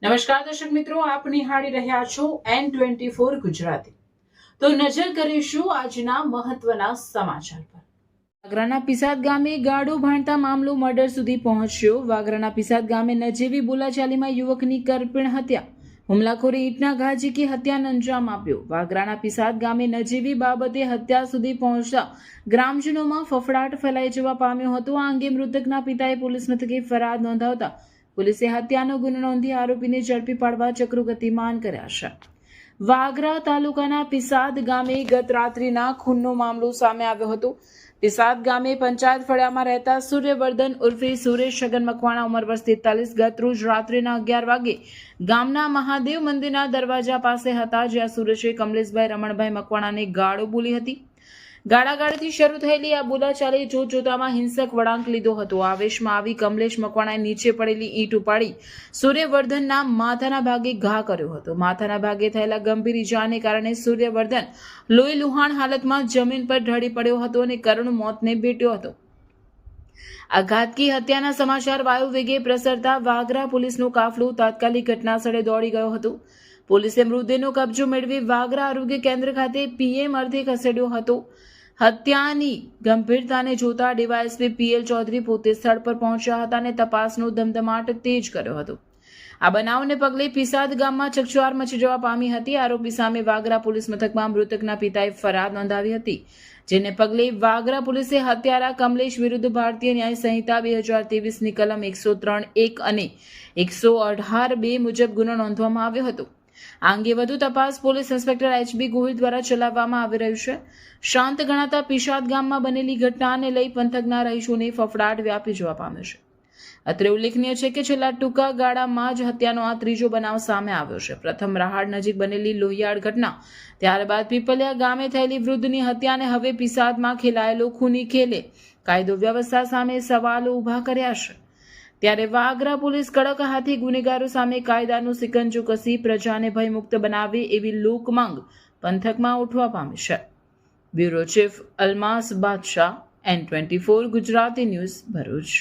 નમસ્કાર દર્શક મિત્રો, આપ નિહાળી રહ્યા છો N24 ગુજરાતી। તો નજર કરીશું આજના મહત્વના સમાચાર પર। વાગરાના પિસાદ ગામે ગાડો ભાંડતા મામલો મર્ડર સુધી પહોંચ્યો। વાગરાના પિસાદ ગામે નજીવી બોલાચાલીમાં યુવકની કરપીણ હત્યા, હુમલાખોરે ઈંટના ઘા ઝીકી હત્યાને અંજામ આપ્યો। વાગરાના પિસાદ ગામે નજીવી બાબતે હત્યા સુધી પહોંચતા ગ્રામજનોમાં ફફડાટ ફેલાઈ જવા પામ્યો હતો। આ અંગે મૃતકના પિતાએ પોલીસ મથકે ફરિયાદ નોંધાવતા પોલીસે હત્યાનો ગુનો નોંધી આરોપીને ઝડપી પાડવા ચક્રો ગતિમાન કર્યા છે। વાગરા તાલુકાના પિસાદ ગામે ગત રાત્રિના ખૂનનો મામલો સામે આવ્યો હતો। પિસાદ ગામે પંચાયત ફળિયામાં રહેતા સૂર્યવર્ધન ઉર્ફે સુરેશ છગન મકવાણા ઉંમર વર્ષ 43 ગત રોજ રાત્રિના 11 વાગે ગામના મહાદેવ મંદિરના દરવાજા પાસે હતા, જ્યાં સુરેશે કમલેશભાઈ રમણભાઈ મકવાણાને ગાળો બોલી હતી। ગાળાગાળીથી શરૂ થયેલી આ બોલાચાલી જોતજોતામાં હિંસક વળાંક લીધો હતો। આવેશમાં આવી કમલેશ મકવાણાએ નીચે પડેલી ઈંટ ઉપાડી સૂર્યવર્ધનના માથાના ભાગે ઘા કર્યો હતો। માથાના ભાગે થયેલા ગંભીર ઈજાને કારણે સૂર્યવર્ધન લોહી લુહાણ હાલતમાં જમીન પર ઢળી પડ્યો હતો અને કરુણ મોતને ભેટ્યો હતો। આ ઘાતકી હત્યાના સમાચાર વાયુ વેગે પ્રસરતા વાગરા પોલીસનો કાફલો તાત્કાલિક ઘટનાસ્થળે દોડી ગયો હતો। પોલીસે મૃતદેહનો કબજો મેળવી વાગરા આરોગ્ય કેન્દ્ર ખાતે પીએમ અર્થે ખસેડ્યો હતો। હત્યાની ગંભીરતાને જોતા ડીવાયએસપી પીએલ ચૌધરી પોતે સ્થળ પર પહોંચ્યા હતા અને તપાસનો ધમધમાટ તેજ કર્યો હતો। આ બનાવને પગલે પિસાદ ગામમાં ચકચાર મચી જવા પામી હતી। આરોપી સામે વાગરા પોલીસ મથકમાં મૃતકના પિતાએ ફરિયાદ નોંધાવી હતી, જેને પગલે વાગરા પોલીસે હત્યારા કમલેશ વિરુદ્ધ ભારતીય ન્યાય સંહિતા 2023ની કલમ 103(1) અને 118(2) મુજબ ગુનો નોંધવામાં આવ્યો હતો। આ અંગે વધુ તપાસ પોલીસ ઇન્સ્પેક્ટર HB ગોહિલ દ્વારા ચલાવવામાં આવી રહ્યું છે। શાંત ગણાતા પિસાદ ગામમાં બનેલી ઘટનાને લઈ પંથકના રહીશોને ફફડાટ વ્યાપી જવા પામ્યો છે। અત્રે ઉલ્લેખનીય છે કે છેલ્લા ટૂંકા ગાળામાં જ હત્યાનો આ ત્રીજો બનાવ સામે આવ્યો છે। પ્રથમ રહાડ નજીક બનેલી લોહિયાળ ઘટના, ત્યારબાદ પીપલિયા ગામે થયેલી વૃદ્ધની હત્યાને હવે પિસાદમાં ખેલાયેલો ખૂની ખેલે કાયદો વ્યવસ્થા સામે સવાલો ઉભા કર્યા છે। ત્યારે વાગરા પોલીસ કડક હાથે ગુનેગારો સામે કાયદાનું સિકંજો કસી પ્રજાને ભયમુક્ત બનાવે એવી લોકમાંગ પંથકમાં ઉઠવા પામી છે। બ્યુરો ચીફ અલમાસ બાદશાહ, N24 ગુજરાતી ન્યૂઝ, ભરૂચ।